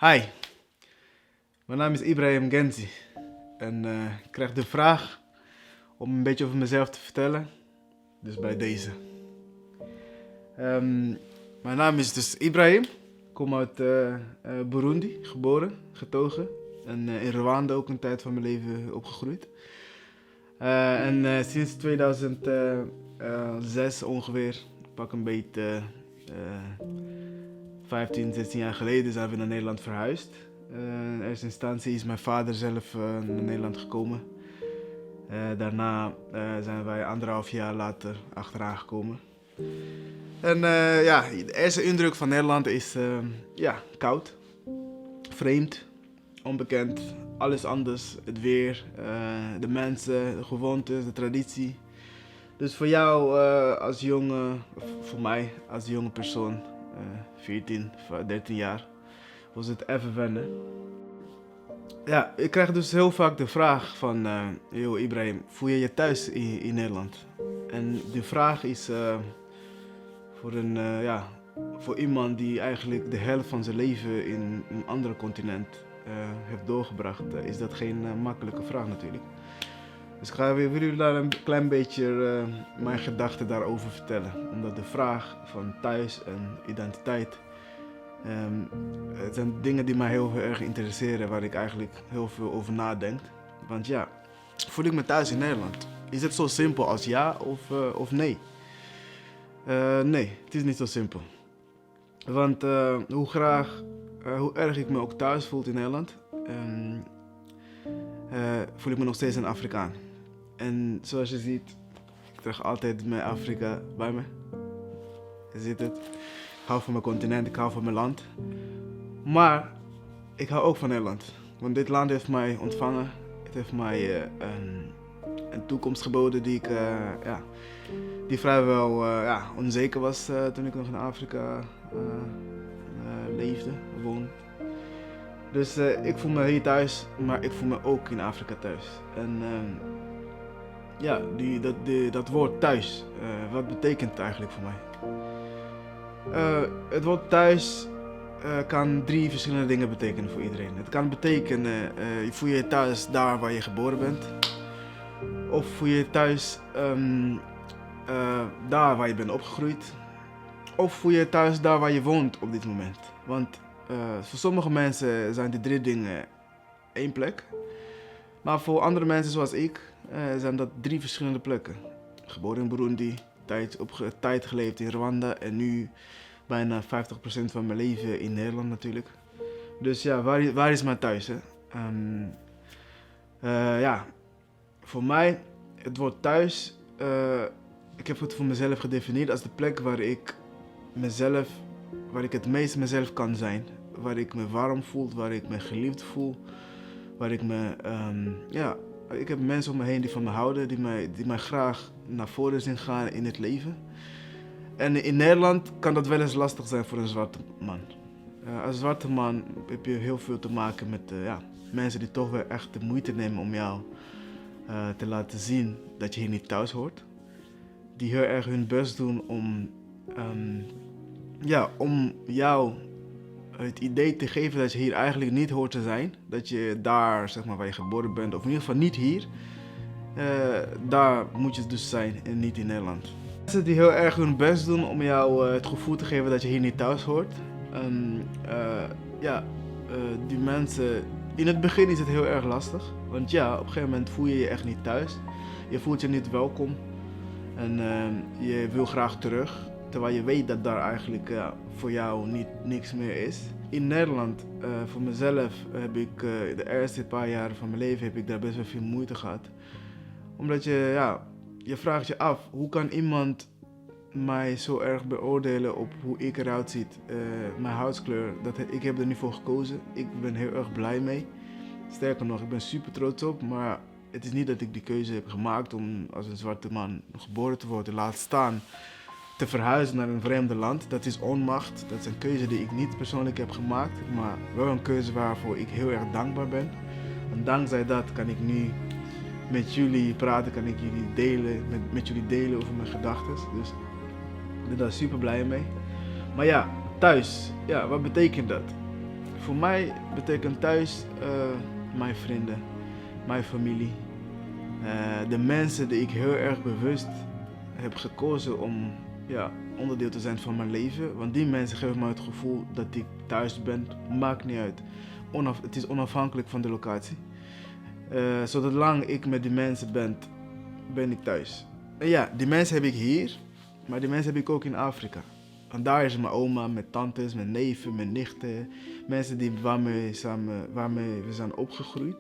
Hi, mijn naam is Ibrahim Genzi en ik krijg de vraag om een beetje over mezelf te vertellen, dus bij deze. Mijn naam is dus Ibrahim, ik kom uit Burundi, geboren, getogen en in Rwanda ook een tijd van mijn leven opgegroeid. Sinds 2006 ongeveer, pak een beetje 15, 16 jaar geleden zijn we naar Nederland verhuisd. In eerste instantie is mijn vader zelf naar Nederland gekomen. Daarna zijn wij 1,5 jaar later achteraan gekomen. En de eerste indruk van Nederland is koud, vreemd, onbekend, alles anders. Het weer, de mensen, de gewoontes, de traditie. Dus voor jou als jonge, of voor mij als jonge persoon, 14, 13 jaar, was het even wennen. Ja, ik krijg dus heel vaak de vraag van, yo Ibrahim, voel je je thuis in Nederland? En die vraag is voor iemand die eigenlijk de helft van zijn leven in een ander continent heeft doorgebracht, is dat geen makkelijke vraag natuurlijk. Dus ik wil jullie daar een klein beetje mijn gedachten daarover vertellen. Omdat de vraag van thuis en identiteit, het zijn dingen die mij heel erg interesseren, waar ik eigenlijk heel veel over nadenk. Want ja, voel ik me thuis in Nederland? Is het zo simpel als ja of nee? Nee, het is niet zo simpel. Want hoe erg ik me ook thuis voel in Nederland, voel ik me nog steeds een Afrikaan. En zoals je ziet, ik draag altijd mijn Afrika bij me. Je ziet het. Ik hou van mijn continent, ik hou van mijn land. Maar ik hou ook van Nederland. Want dit land heeft mij ontvangen. Het heeft mij een toekomst geboden die vrijwel onzeker was toen ik nog in Afrika leefde, woonde. Dus ik voel me hier thuis, maar ik voel me ook in Afrika thuis. En dat woord thuis, wat betekent het eigenlijk voor mij? Het woord thuis kan 3 verschillende dingen betekenen voor iedereen. Het kan betekenen, je voel je thuis daar waar je geboren bent. Of voel je je thuis daar waar je bent opgegroeid. Of voel je je thuis daar waar je woont op dit moment. Want voor sommige mensen zijn die 3 dingen één plek. Maar voor andere mensen zoals ik zijn dat 3 verschillende plekken. Geboren in Burundi, tijd geleefd in Rwanda en nu bijna 50% van mijn leven in Nederland natuurlijk. Dus ja, waar is mijn thuis? Hè? Voor mij, het woord thuis, ik heb het voor mezelf gedefinieerd als de plek waar ik het meest mezelf kan zijn. Waar ik me warm voel, waar ik me geliefd voel. Waar ik heb mensen om me heen die van me houden, die mij graag naar voren zien gaan in het leven. En in Nederland kan dat wel eens lastig zijn voor een zwarte man. Als zwarte man heb je heel veel te maken met mensen die toch wel echt de moeite nemen om jou te laten zien dat je hier niet thuis hoort. Die heel erg hun best doen om jou het idee te geven dat je hier eigenlijk niet hoort te zijn. Dat je daar, zeg maar, waar je geboren bent, of in ieder geval niet hier, daar moet je dus zijn en niet in Nederland. Mensen die heel erg hun best doen om jou het gevoel te geven dat je hier niet thuis hoort. Die mensen, in het begin is het heel erg lastig. Want ja, op een gegeven moment voel je je echt niet thuis. Je voelt je niet welkom. En je wil graag terug. Terwijl je weet dat daar eigenlijk voor jou niks meer is. In Nederland, voor mezelf, heb ik de eerste paar jaren van mijn leven heb ik daar best wel veel moeite gehad. Omdat je vraagt je af, hoe kan iemand mij zo erg beoordelen op hoe ik eruit zie? Mijn huidskleur, ik heb er niet voor gekozen. Ik ben heel erg blij mee. Sterker nog, ik ben super trots op, maar het is niet dat ik die keuze heb gemaakt om als een zwarte man geboren te worden. Laat staan te verhuizen naar een vreemde land. Dat is onmacht. Dat is een keuze die ik niet persoonlijk heb gemaakt, maar wel een keuze waarvoor ik heel erg dankbaar ben. En dankzij dat kan ik nu met jullie praten, kan ik met jullie delen over mijn gedachten. Dus ik ben daar super blij mee. Maar ja, thuis, wat betekent dat? Voor mij betekent thuis mijn vrienden, mijn familie. De mensen die ik heel erg bewust heb gekozen om onderdeel te zijn van mijn leven. Want die mensen geven me het gevoel dat ik thuis ben. Maakt niet uit. Het is onafhankelijk van de locatie. Zolang ik met die mensen ben ik thuis. En ja, die mensen heb ik hier. Maar die mensen heb ik ook in Afrika. En daar is mijn oma, mijn tantes, mijn neven, mijn nichten. Mensen waarmee we zijn opgegroeid.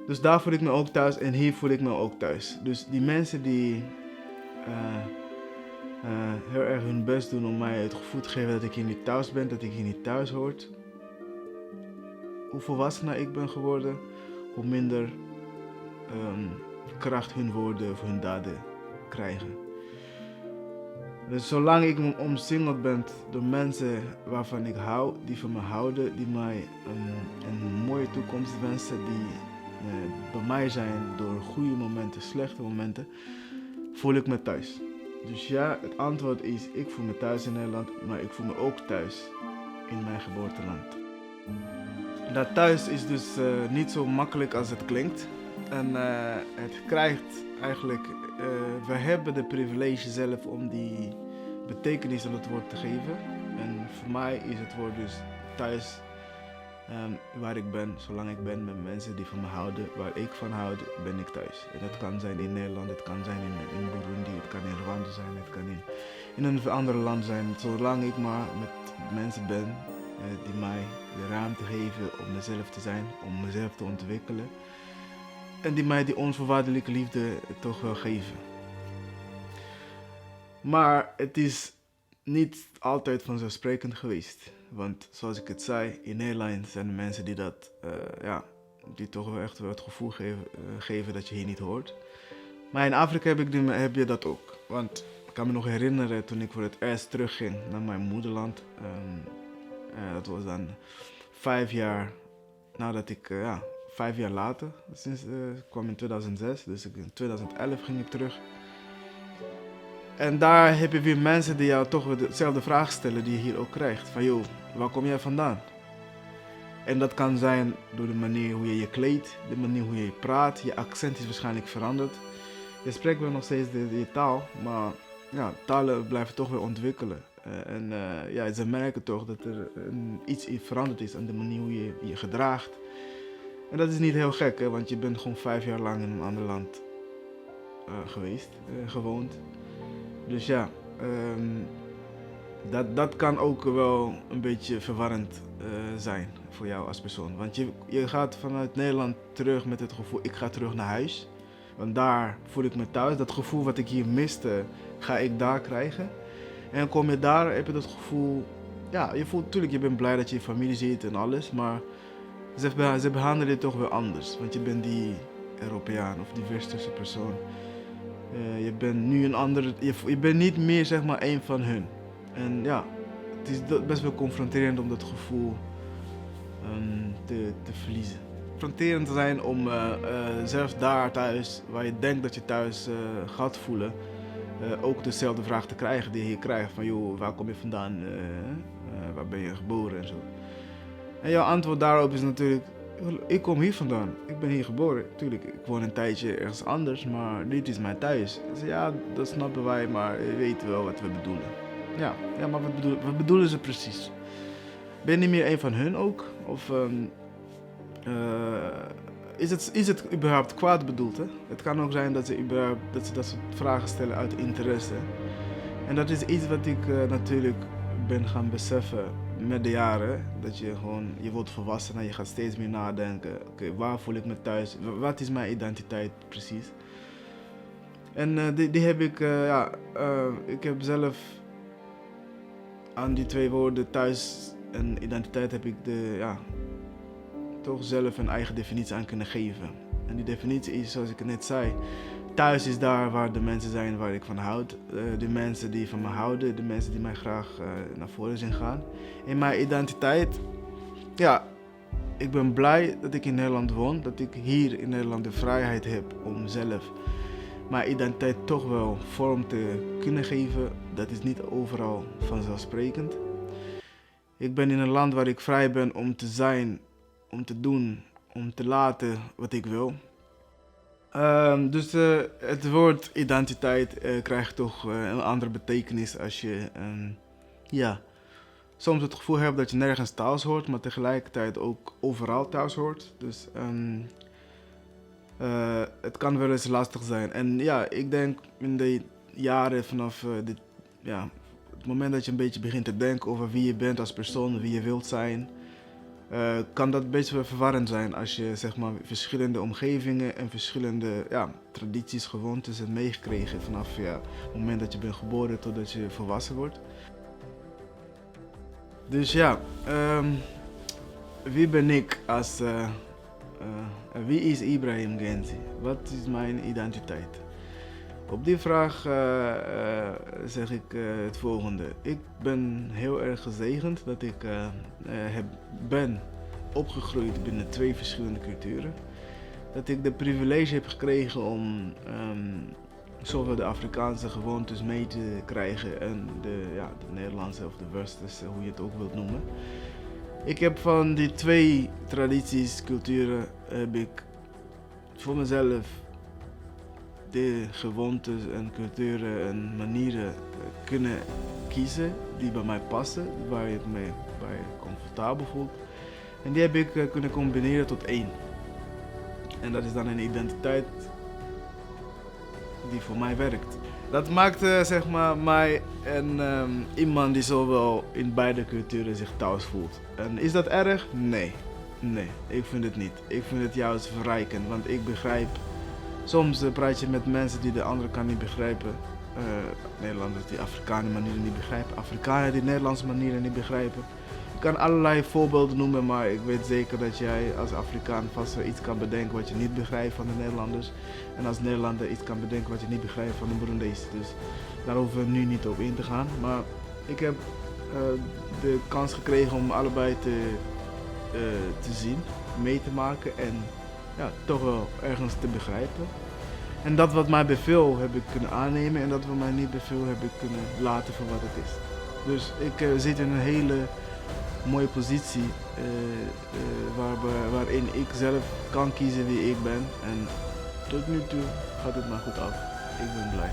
Dus daar voel ik me ook thuis en hier voel ik me ook thuis. Dus die mensen die heel erg hun best doen om mij het gevoel te geven dat ik hier niet thuis ben, dat ik hier niet thuis hoort. Hoe volwassener ik ben geworden, hoe minder kracht hun woorden of hun daden krijgen. Dus zolang ik omsingeld ben door mensen waarvan ik hou, die van me houden, die mij een mooie toekomst wensen, die bij mij zijn door goede momenten, slechte momenten, voel ik me thuis. Dus ja, het antwoord is, ik voel me thuis in Nederland, maar ik voel me ook thuis in mijn geboorteland. Dat thuis is dus niet zo makkelijk als het klinkt. En het krijgt eigenlijk, we hebben de privilege zelf om die betekenis aan het woord te geven. En voor mij is het woord dus thuis waar ik ben, zolang ik ben met mensen die van me houden, waar ik van houd, ben ik thuis. En dat kan zijn in Nederland, het kan zijn in Burundi, het kan in Rwanda zijn, het kan in een ander land zijn. Zolang ik maar met mensen ben die mij de ruimte geven om mezelf te zijn, om mezelf te ontwikkelen. En die mij die onvoorwaardelijke liefde toch wel geven. Maar het is niet altijd vanzelfsprekend geweest. Want zoals ik het zei, in Nederland zijn er mensen die die toch wel echt wel het gevoel geven dat je hier niet hoort. Maar in Afrika heb je dat ook. Want ik kan me nog herinneren toen ik voor het eerst terugging naar mijn moederland. Dat was dan 5 jaar nadat ik, 5 jaar later, ik kwam in 2006, dus in 2011 ging ik terug. En daar heb je weer mensen die jou toch weer dezelfde vraag stellen die je hier ook krijgt. Van joh, waar kom jij vandaan? En dat kan zijn door de manier hoe je je kleedt, de manier hoe je praat. Je accent is waarschijnlijk veranderd. Je spreekt wel nog steeds je taal, maar ja, talen blijven toch weer ontwikkelen. Ze merken toch dat er iets veranderd is aan de manier hoe je je gedraagt. En dat is niet heel gek, hè, want je bent gewoon 5 jaar lang in een ander land gewoond. Dus ja, dat kan ook wel een beetje verwarrend zijn voor jou als persoon. Want je gaat vanuit Nederland terug met het gevoel, ik ga terug naar huis. Want daar voel ik me thuis. Dat gevoel wat ik hier miste, ga ik daar krijgen. En dan kom je daar, heb je dat gevoel, ja, je voelt natuurlijk, je bent blij dat je je familie ziet en alles, maar ze behandelen je toch wel anders. Want je bent die Europeaan of die westerse persoon. Je bent nu een ander, je bent niet meer zeg maar een van hun. En ja, het is best wel confronterend om dat gevoel te verliezen. Confronterend te zijn om zelfs daar thuis, waar je denkt dat je thuis gaat voelen, ook dezelfde vraag te krijgen die je hier krijgt. Van joh, waar kom je vandaan? Waar ben je geboren en zo. En jouw antwoord daarop is natuurlijk, ik kom hier vandaan. Ik ben hier geboren. Tuurlijk, ik woon een tijdje ergens anders, maar dit is mijn thuis. Dus ja, dat snappen wij, maar je weet wel wat we bedoelen. Ja, maar wat bedoelen ze precies? Ben je niet meer een van hun ook? Of is het überhaupt kwaad bedoeld? Hè? Het kan ook zijn dat ze dat soort vragen stellen uit interesse. En dat is iets wat ik natuurlijk ben gaan beseffen met de jaren. Dat je wordt volwassen en je gaat steeds meer nadenken. Oké, waar voel ik me thuis? Wat is mijn identiteit precies? En die heb ik, ik heb zelf aan die 2 woorden thuis en identiteit heb ik toch zelf een eigen definitie aan kunnen geven. En die definitie is, zoals ik het net zei, thuis is daar waar de mensen zijn waar ik van houd. De mensen die van me houden, de mensen die mij graag naar voren zien gaan. En mijn identiteit, ja, ik ben blij dat ik in Nederland woon. Dat ik hier in Nederland de vrijheid heb om zelf mijn identiteit toch wel vorm te kunnen geven. Dat is niet overal vanzelfsprekend. Ik ben in een land waar ik vrij ben om te zijn, om te doen, om te laten wat ik wil. Dus het woord identiteit krijgt toch een andere betekenis als je ja, soms het gevoel hebt dat je nergens thuis hoort, maar tegelijkertijd ook overal thuis hoort. Dus het kan wel eens lastig zijn. En ja, ik denk in de jaren vanaf het moment dat je een beetje begint te denken over wie je bent als persoon, wie je wilt zijn, kan dat een beetje verwarrend zijn als je zeg maar verschillende omgevingen en verschillende tradities, gewoontes hebt meegekregen vanaf het moment dat je bent geboren totdat je volwassen wordt. Dus ja, wie ben ik als wie is Ibrahim Genzi? Wat is mijn identiteit? Op die vraag zeg ik het volgende. Ik ben heel erg gezegend dat ik ben opgegroeid binnen 2 verschillende culturen. Dat ik de privilege heb gekregen om zowel de Afrikaanse gewoontes mee te krijgen en de Nederlandse of de Westerse, hoe je het ook wilt noemen. Ik heb van die 2 tradities, culturen, heb ik voor mezelf de gewoontes en culturen en manieren kunnen kiezen die bij mij passen, waar ik me bij comfortabel voel. En die heb ik kunnen combineren tot 1. En dat is dan een identiteit die voor mij werkt. Dat maakt zeg maar mij iemand die zowel in beide culturen zich thuis voelt. En is dat erg? Nee. Nee, ik vind het niet. Ik vind het juist verrijkend, want ik begrijp. Soms praat je met mensen die de andere kant niet begrijpen. Nederlanders die Afrikaanse manieren niet begrijpen. Afrikanen die Nederlandse manieren niet begrijpen. Ik kan allerlei voorbeelden noemen, maar ik weet zeker dat jij als Afrikaan vast wel iets kan bedenken wat je niet begrijpt van de Nederlanders. En als Nederlander iets kan bedenken wat je niet begrijpt van de Burundees. Dus daar hoeven we nu niet op in te gaan. Maar ik heb de kans gekregen om allebei te zien, mee te maken en toch wel ergens te begrijpen. En dat wat mij beviel heb ik kunnen aannemen en dat wat mij niet beviel heb ik kunnen laten voor wat het is. Dus ik zit in een hele mooie positie waarin ik zelf kan kiezen wie ik ben en tot nu toe gaat het maar goed af. Ik ben blij.